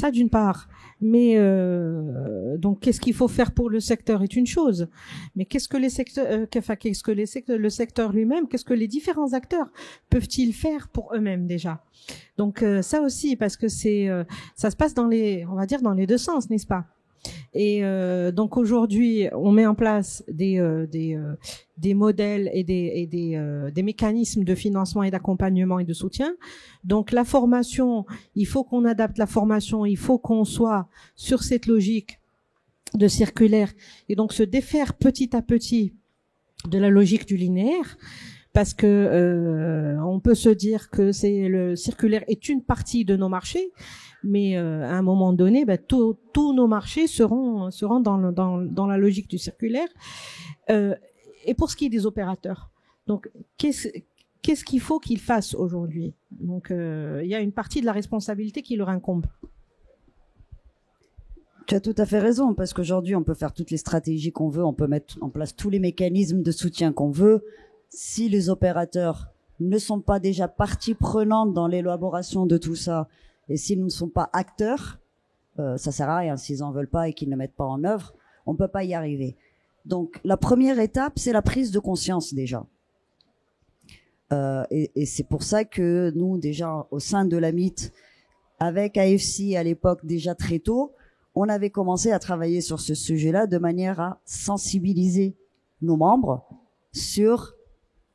ça d'une part. Mais donc, qu'est-ce qu'il faut faire pour le secteur est une chose. Mais qu'est-ce que les secteurs, qu'est-ce que le secteur lui-même, qu'est-ce que les différents acteurs peuvent-ils faire pour eux-mêmes déjà? Donc ça aussi, parce que ça se passe on va dire dans les deux sens, n'est-ce pas? Et donc aujourd'hui, on met en place des modèles et des mécanismes de financement et d'accompagnement et de soutien. Donc la formation, il faut qu'on adapte la formation, il faut qu'on soit sur cette logique de circulaire et donc se défaire petit à petit de la logique du linéaire. Parce que on peut se dire que le circulaire est une partie de nos marchés, mais à un moment donné, tous nos marchés seront dans la logique du circulaire. Et pour ce qui est des opérateurs, donc qu'est-ce qu'il faut qu'ils fassent aujourd'hui? Donc il y a une partie de la responsabilité qui leur incombe. Tu as tout à fait raison, parce qu'aujourd'hui, on peut faire toutes les stratégies qu'on veut, on peut mettre en place tous les mécanismes de soutien qu'on veut. Si les opérateurs ne sont pas déjà partie prenante dans l'élaboration de tout ça, et s'ils ne sont pas acteurs, ça sert à rien. S'ils en veulent pas et qu'ils ne mettent pas en œuvre, on peut pas y arriver. Donc, la première étape, c'est la prise de conscience déjà. Et c'est pour ça que nous, déjà, au sein de l'AMIT, avec AFC à l'époque déjà très tôt, on avait commencé à travailler sur ce sujet-là de manière à sensibiliser nos membres sur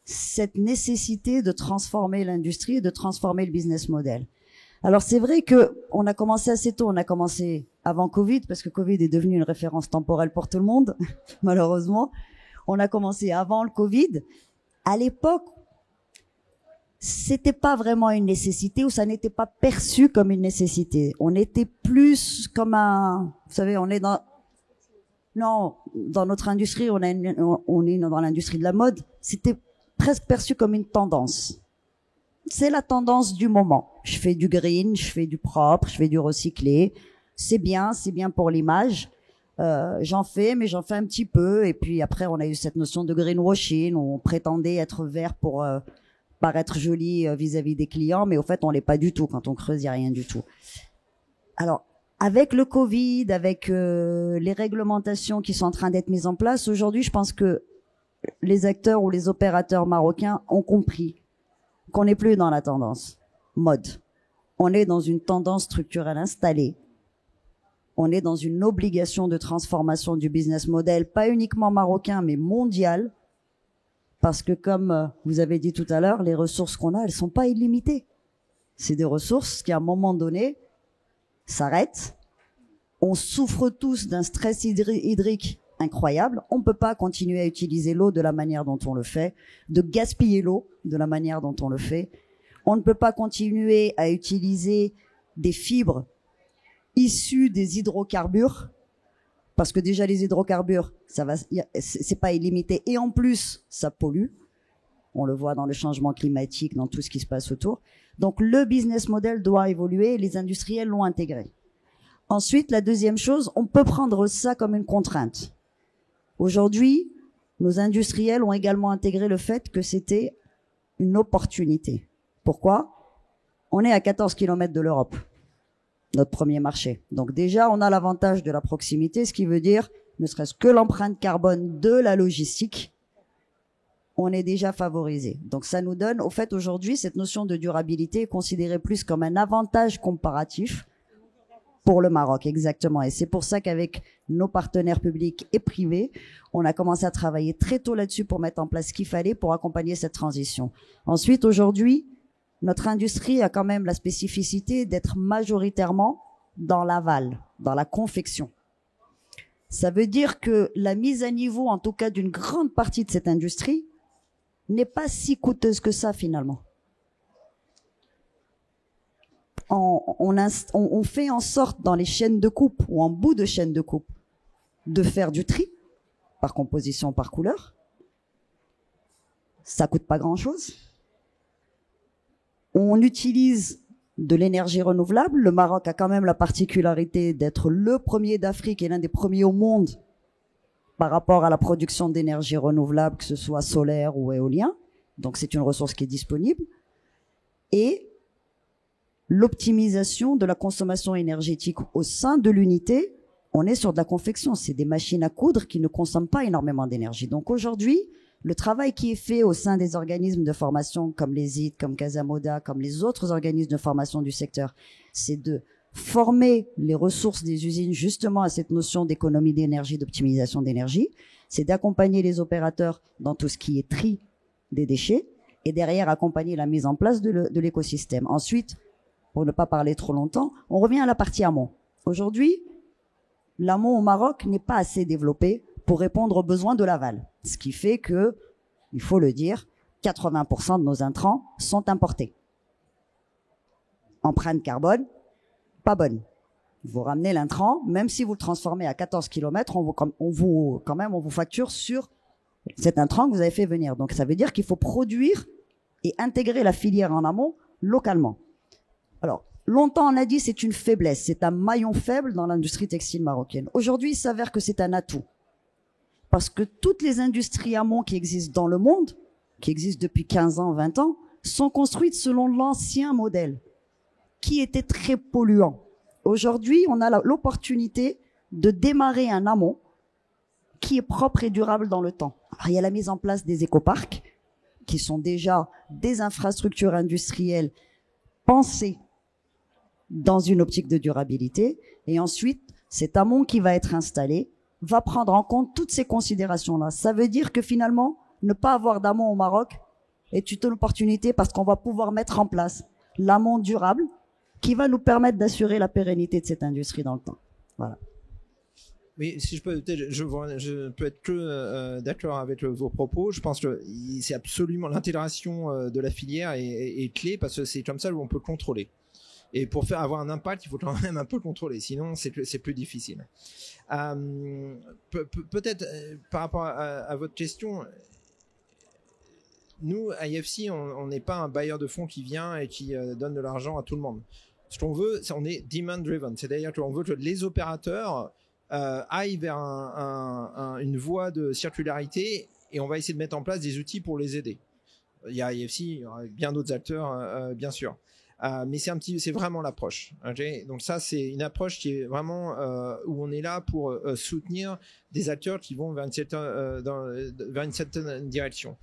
cette nécessité de transformer l'industrie et de transformer le business model. Alors c'est vrai que on a commencé assez tôt, on a commencé avant Covid, parce que Covid est devenu une référence temporelle pour tout le monde, malheureusement. On a commencé avant le Covid. À l'époque, c'était pas vraiment une nécessité, ou ça n'était pas perçu comme une nécessité. On était plus comme vous savez, on est dans notre industrie, on est dans l'industrie de la mode, c'était presque perçu comme une tendance. C'est la tendance du moment. Je fais du green, je fais du propre, je fais du recyclé. C'est bien pour l'image. J'en fais, mais j'en fais un petit peu. Et puis après, on a eu cette notion de greenwashing, où on prétendait être vert pour paraître joli vis-à-vis des clients, mais au fait, on l'est pas du tout. Quand on creuse, il n'y a rien du tout. Alors, avec le Covid, avec les réglementations qui sont en train d'être mises en place, aujourd'hui, je pense que les acteurs ou les opérateurs marocains ont compris qu'on n'est plus dans la tendance mode. On est dans une tendance structurelle installée. On est dans une obligation de transformation du business model, pas uniquement marocain, mais mondial. Parce que comme vous avez dit tout à l'heure, les ressources qu'on a, elles sont pas illimitées. C'est des ressources qui, à un moment donné, s'arrêtent. On souffre tous d'un stress hydrique incroyable. On ne peut pas continuer à utiliser l'eau de la manière dont on le fait, de gaspiller l'eau de la manière dont on le fait. On ne peut pas continuer à utiliser des fibres issues des hydrocarbures, parce que déjà les hydrocarbures, c'est pas illimité, et en plus ça pollue. On le voit dans le changement climatique, dans tout ce qui se passe autour. Donc le business model doit évoluer, et les industriels l'ont intégré. Ensuite, la deuxième chose, on peut prendre ça comme une contrainte. Aujourd'hui, nos industriels ont également intégré le fait que c'était une opportunité. Pourquoi? On est à 14 km de l'Europe, notre premier marché. Donc déjà, on a l'avantage de la proximité, ce qui veut dire, ne serait-ce que l'empreinte carbone de la logistique, on est déjà favorisé. Donc ça nous donne, au fait, aujourd'hui, cette notion de durabilité est considérée plus comme un avantage comparatif pour le Maroc, exactement. Et c'est pour ça qu'avec nos partenaires publics et privés, on a commencé à travailler très tôt là-dessus pour mettre en place ce qu'il fallait pour accompagner cette transition. Ensuite, aujourd'hui, notre industrie a quand même la spécificité d'être majoritairement dans l'aval, dans la confection. Ça veut dire que la mise à niveau, en tout cas d'une grande partie de cette industrie, n'est pas si coûteuse que ça finalement. On fait en sorte dans les chaînes de coupe ou en bout de chaîne de coupe de faire du tri par composition, par couleur. Ça coûte pas grand-chose. On utilise de l'énergie renouvelable. Le Maroc a quand même la particularité d'être le premier d'Afrique et l'un des premiers au monde par rapport à la production d'énergie renouvelable, que ce soit solaire ou éolien. Donc c'est une ressource qui est disponible. Et l'optimisation de la consommation énergétique au sein de l'unité. On est sur de la confection, c'est des machines à coudre qui ne consomment pas énormément d'énergie. Donc aujourd'hui, le travail qui est fait au sein des organismes de formation comme les IT, comme Casamoda, comme les autres organismes de formation du secteur, c'est de former les ressources des usines justement à cette notion d'économie d'énergie, d'optimisation d'énergie. C'est d'accompagner les opérateurs dans tout ce qui est tri des déchets et derrière accompagner la mise en place de l'écosystème. Ensuite, pour ne pas parler trop longtemps, on revient à la partie amont. Aujourd'hui, l'amont au Maroc n'est pas assez développé pour répondre aux besoins de l'aval. Ce qui fait que, il faut le dire, 80% de nos intrants sont importés. Empreinte carbone, pas bonne. Vous ramenez l'intrant, même si vous le transformez à 14 km, on vous facture sur cet intrant que vous avez fait venir. Donc ça veut dire qu'il faut produire et intégrer la filière en amont localement. Alors, longtemps on a dit c'est une faiblesse, c'est un maillon faible dans l'industrie textile marocaine. Aujourd'hui, il s'avère que c'est un atout. Parce que toutes les industries amont qui existent dans le monde, qui existent depuis 15 ans, 20 ans, sont construites selon l'ancien modèle, qui était très polluant. Aujourd'hui, on a l'opportunité de démarrer un amont qui est propre et durable dans le temps. Alors, il y a la mise en place des écoparcs, qui sont déjà des infrastructures industrielles pensées dans une optique de durabilité. Et ensuite, cet amont qui va être installé va prendre en compte toutes ces considérations-là. Ça veut dire que finalement, ne pas avoir d'amont au Maroc est une opportunité parce qu'on va pouvoir mettre en place l'amont durable qui va nous permettre d'assurer la pérennité de cette industrie dans le temps. Voilà. Oui, si je peux, peut-être, je peux être que d'accord avec vos propos. Je pense que c'est absolument l'intégration de la filière est clé parce que c'est comme ça où on peut contrôler. Et pour avoir un impact, il faut quand même un peu contrôler, sinon c'est plus difficile. Peut-être par rapport à votre question, nous à IFC, on n'est pas un bailleur de fonds qui vient et qui donne de l'argent à tout le monde. Ce qu'on veut, on est demand driven, c'est-à-dire qu'on veut que les opérateurs aillent vers une voie de circularité et on va essayer de mettre en place des outils pour les aider. Il y a IFC, il y aura bien d'autres acteurs, bien sûr. Mais c'est vraiment l'approche. Okay, donc ça, c'est une approche qui est vraiment où on est là pour soutenir des acteurs qui vont vers une certaine direction.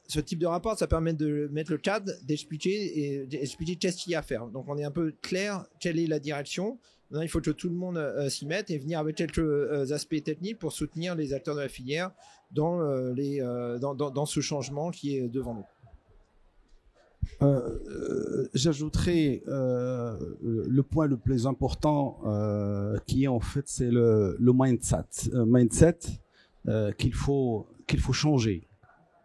Ce type de rapport, ça permet de mettre le cadre, d'expliquer qu'est-ce qu'il y a à faire. Donc on est un peu clair, quelle est la direction. Maintenant, il faut que tout le monde s'y mette et venir avec quelques aspects techniques pour soutenir les acteurs de la filière dans ce changement qui est devant nous. J'ajouterais le point le plus important qui est en fait c'est le mindset qu'il faut changer.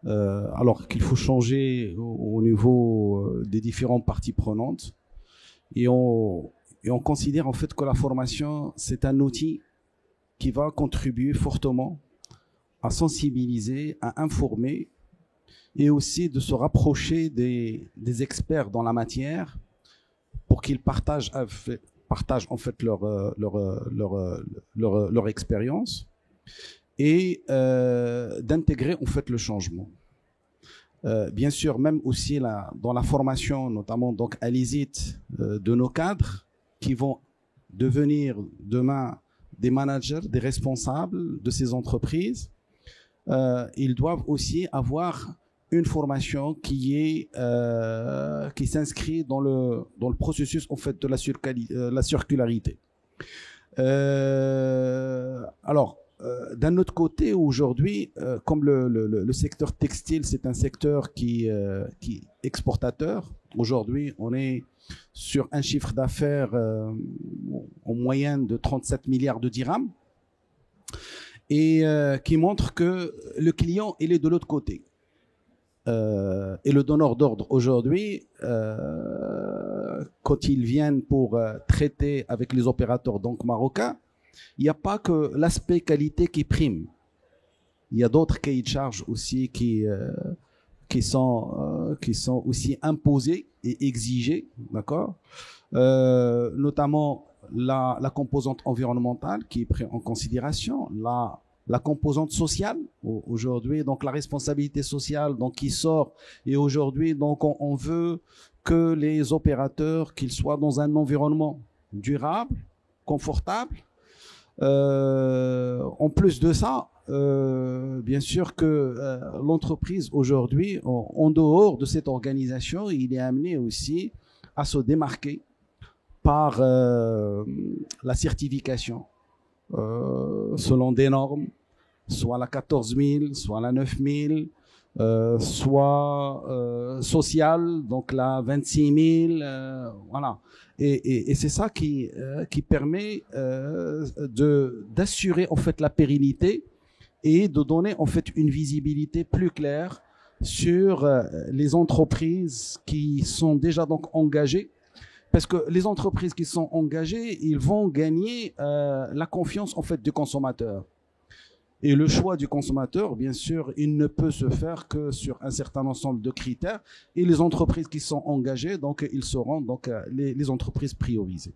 Alors qu'il faut changer au niveau des différentes parties prenantes et on considère en fait que la formation c'est un outil qui va contribuer fortement à sensibiliser, à informer et aussi de se rapprocher des experts dans la matière pour qu'ils partagent en fait leur expérience et d'intégrer en fait le changement. Bien sûr, même aussi dans la formation, notamment donc à l'ISIT de nos cadres qui vont devenir demain des managers, des responsables de ces entreprises, ils doivent aussi avoir une formation qui s'inscrit dans le processus en fait de la circularité. Alors d'un autre côté, aujourd'hui, comme le secteur textile, c'est un secteur qui est exportateur. Aujourd'hui, on est sur un chiffre d'affaires en moyenne de 37 milliards de dirhams et qui montre que le client, il est de l'autre côté. Et le donneur d'ordre aujourd'hui, quand ils viennent pour traiter avec les opérateurs donc marocains, il n'y a pas que l'aspect qualité qui prime. Il y a d'autres cahiers de charges aussi qui sont aussi imposés et exigés, d'accord. Notamment la composante environnementale qui est prise en considération, la composante sociale aujourd'hui, donc la responsabilité sociale donc qui sort et aujourd'hui donc on veut que les opérateurs, qu'ils soient dans un environnement durable, confortable. En plus de ça, bien sûr que l'entreprise aujourd'hui, en dehors de cette organisation, il est amené aussi à se démarquer par la certification selon des normes, soit la 14 000, soit la 9 000, soit sociale, donc la 26 000, voilà. Et c'est ça qui permet d'assurer en fait la pérennité et de donner en fait une visibilité plus claire sur les entreprises qui sont déjà donc engagées. Parce que les entreprises qui sont engagées, ils vont gagner la confiance en fait du consommateur. Et le choix du consommateur, bien sûr, il ne peut se faire que sur un certain ensemble de critères. Et les entreprises qui sont engagées, donc, ils seront donc les entreprises priorisées.